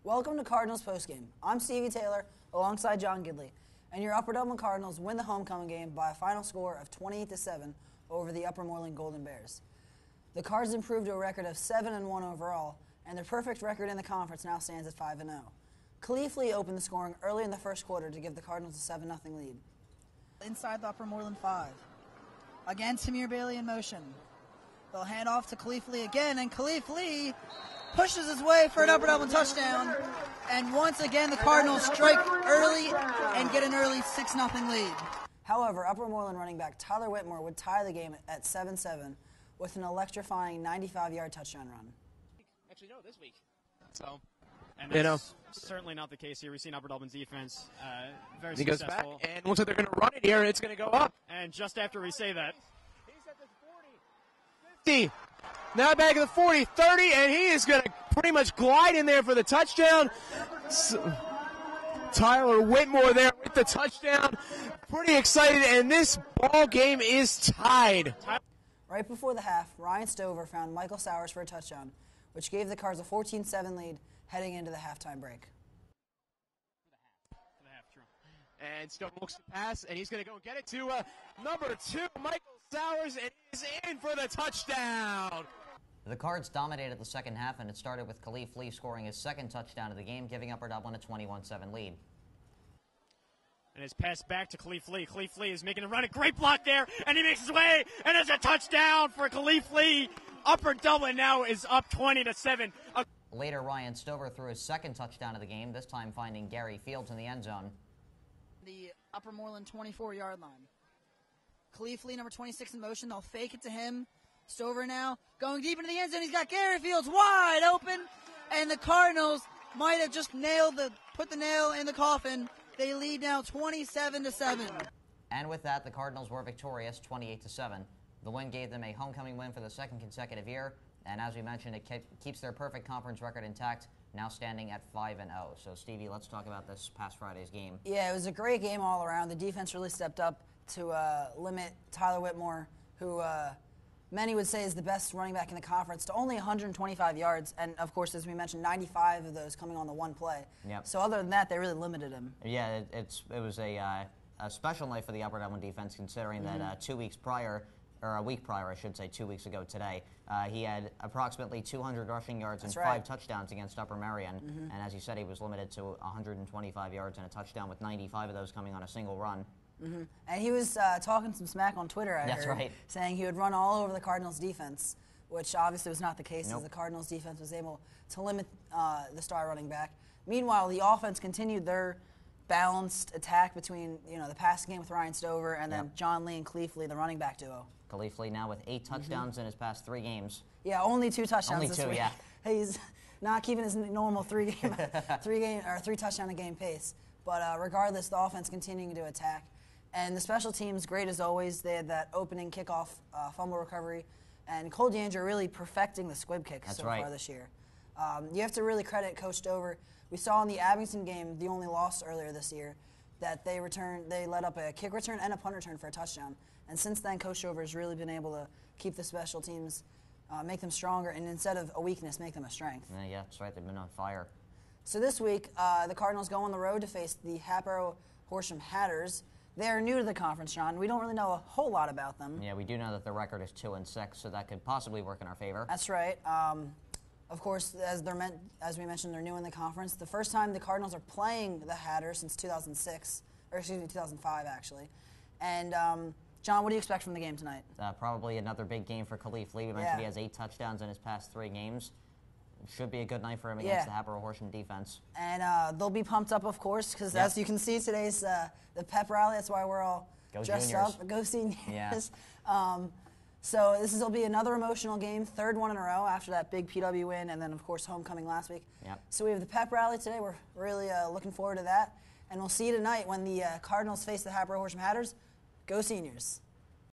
Welcome to Cardinals Postgame. I'm Stevie Taylor alongside John Gidley, and your Upper Dublin Cardinals win the homecoming game by a final score of 28-7 over the Upper Moreland Golden Bears. The Cards improved to a record of 7-1 overall, and their perfect record in the conference now stands at 5-0. Khalif Lee opened the scoring early in the first quarter to give the Cardinals a 7-0 lead. Inside the Upper Moreland 5. Again, Tamir Bailey in motion. They'll hand off to Khalif Lee again, and Khalif Lee pushes his way for an Upper Dublin touchdown. And once again, the Cardinals strike early and get an early 6-0 lead. However, Upper Moreland running back Tyler Whitmore would tie the game at 7-7 with an electrifying 95-yard touchdown run. Actually, no, this week. So, and that's certainly not the case here. We've seen Upper Dublin's defense very he successful. Goes back, and looks like they're going to run it here, and it's going to go up. And just after we say that, he's at the 40, 50. Now back at the 40, 30, and he is going to pretty much glide in there for the touchdown. Tyler Whitmore there with the touchdown. Pretty excited, and this ball game is tied. Right before the half, Ryan Stover found Michael Sowers for a touchdown, which gave the Cards a 14-7 lead heading into the halftime break. And Stover looks to pass, and he's going to go get it to number 2, Michael Sowers, and he's in for the touchdown. The Cards dominated the second half, and it started with Khalif Lee scoring his second touchdown of the game, giving Upper Dublin a 21-7 lead. and it's passed back to Khalif Lee. Khalif Lee is making a run. A great block there, and he makes his way, and it's a touchdown for Khalif Lee. Upper Dublin now is up 20-7. Later, Ryan Stover threw his second touchdown of the game, this time finding Gary Fields in the end zone. The Upper Moreland 24-yard line. Khalif Lee, number 26, in motion. They'll fake it to him. Stover now going deep into the end zone. He's got Gary Fields wide open, and the Cardinals might have just put the nail in the coffin. They lead now 27-7. And with that, the Cardinals were victorious, 28-7. The win gave them a homecoming win for the second consecutive year, and as we mentioned, it keeps their perfect conference record intact, now standing at 5-0. So, Stevie, let's talk about this past Friday's game. Yeah, it was a great game all around. The defense really stepped up to limit Tyler Whitmore, who many would say is the best running back in the conference, to only 125 yards, and of course, as we mentioned, 95 of those coming on the one play. Yep. So other than that, they really limited him. Yeah, it was a special night for the Upper Dublin defense, considering that 2 weeks prior, or a week prior, I should say, 2 weeks ago today, he had approximately 200 rushing yards and 5 touchdowns against Upper Marion. And as you said, he was limited to 125 yards and a touchdown, with 95 of those coming on a single run. And he was talking some smack on Twitter, I heard, saying he would run all over the Cardinals' defense, which obviously was not the case, as the Cardinals' defense was able to limit the star running back. Meanwhile, the offense continued their balanced attack between the passing game with Ryan Stover and then John Lee and Khalif Lee, the running back duo. Khalif Lee now with 8 touchdowns in his past 3 games. Yeah, only 2 touchdowns only this 2, week. yeah. He's not keeping his normal 3 touchdown a game pace. But regardless, the offense continuing to attack. And the special teams, great as always. They had that opening kickoff fumble recovery. And Cole DeAndre really perfecting the squib kick so far this year. You have to really credit Coach Stover. We saw in the Abington game, the only loss earlier this year, that they let up a kick return and a punt return for a touchdown. And since then, Coach Stover has really been able to keep the special teams, make them stronger, and instead of a weakness, make them a strength. Yeah, that's right. They've been on fire. So this week, the Cardinals go on the road to face the Hatboro-Horsham Hatters. They are new to the conference, John. We don't really know a whole lot about them. Yeah, we do know that their record is 2-6, so that could possibly work in our favor. That's right. Of course, as we mentioned, they're new in the conference. The first time the Cardinals are playing the Hatters since 2006, or excuse me, 2005 actually. And John, what do you expect from the game tonight? Probably another big game for Khalif Lee. We mentioned he has 8 touchdowns in his past 3 games. Should be a good night for him against the Hatboro-Horsham defense. And they'll be pumped up, of course, because as you can see, today's the pep rally. That's why we're all dressed up. Go Seniors. Yeah. So this will be another emotional game, 3rd one in a row after that big PW win, and then, of course, homecoming last week. Yep. So we have the pep rally today. We're really looking forward to that. And we'll see you tonight when the Cardinals face the Hatboro-Horsham Hatters. Go Seniors.